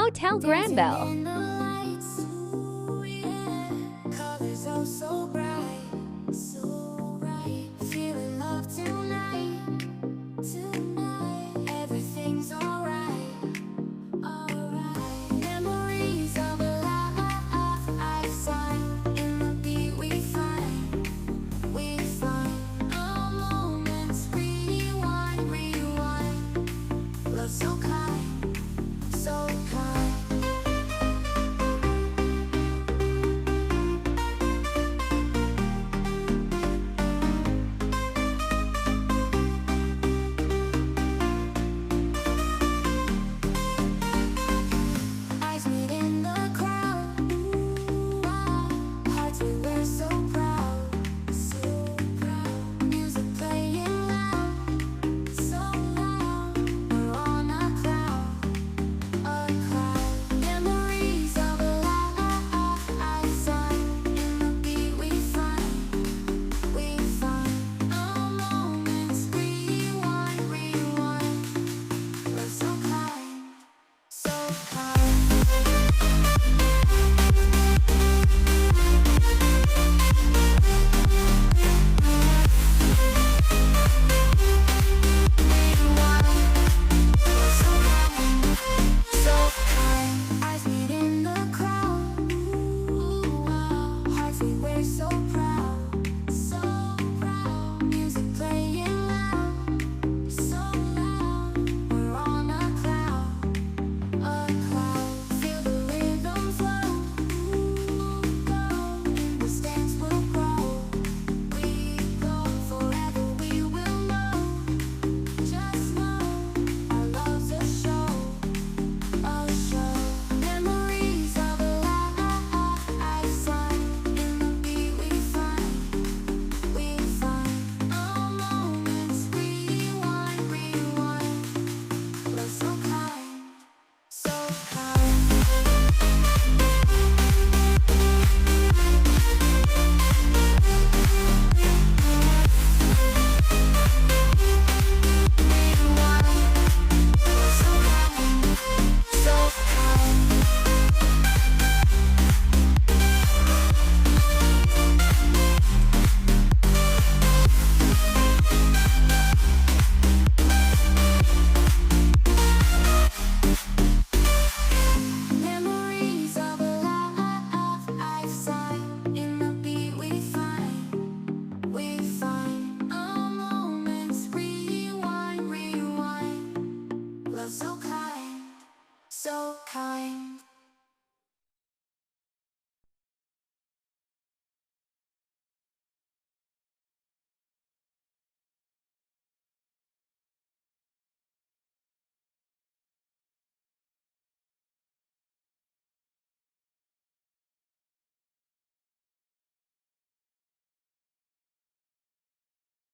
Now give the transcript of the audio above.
Hotel Granville. In the lights, ooh, yeah. Colors oh so bright, so bright. Feeling love tonight, tonight. Everything's alright, alright. Memories of a lifetime. In the beat we find, we find. All moments rewind, rewind. Love so kind, so kind. Eyes meet in the crowd, ooh, ah. Hearts we were so proud, so proud. Music playing loud, so loud. We're on a cloud, a cloud. Memories of a lifetime. In the beat we find, we find. All moments rewind, rewind. Love so kind, so kind. Eyes meet in the crowd, ooh, wow. Hearts we were so proud, so proud. Music playing loud, so loud. We're on a cloud, a cloud. Feel the rhythm flow, ooh, go. In the stands we'll grow, we go. Forever we will know, just know. Our love's a show, a show. Memories of a lifetime. In the beat we find, we find. All moments rewind, rewind. Love so kind, so kind. Memories of a lifetime. In the beat we find, we find. All moments rewind, rewind. Love so kind, so kind.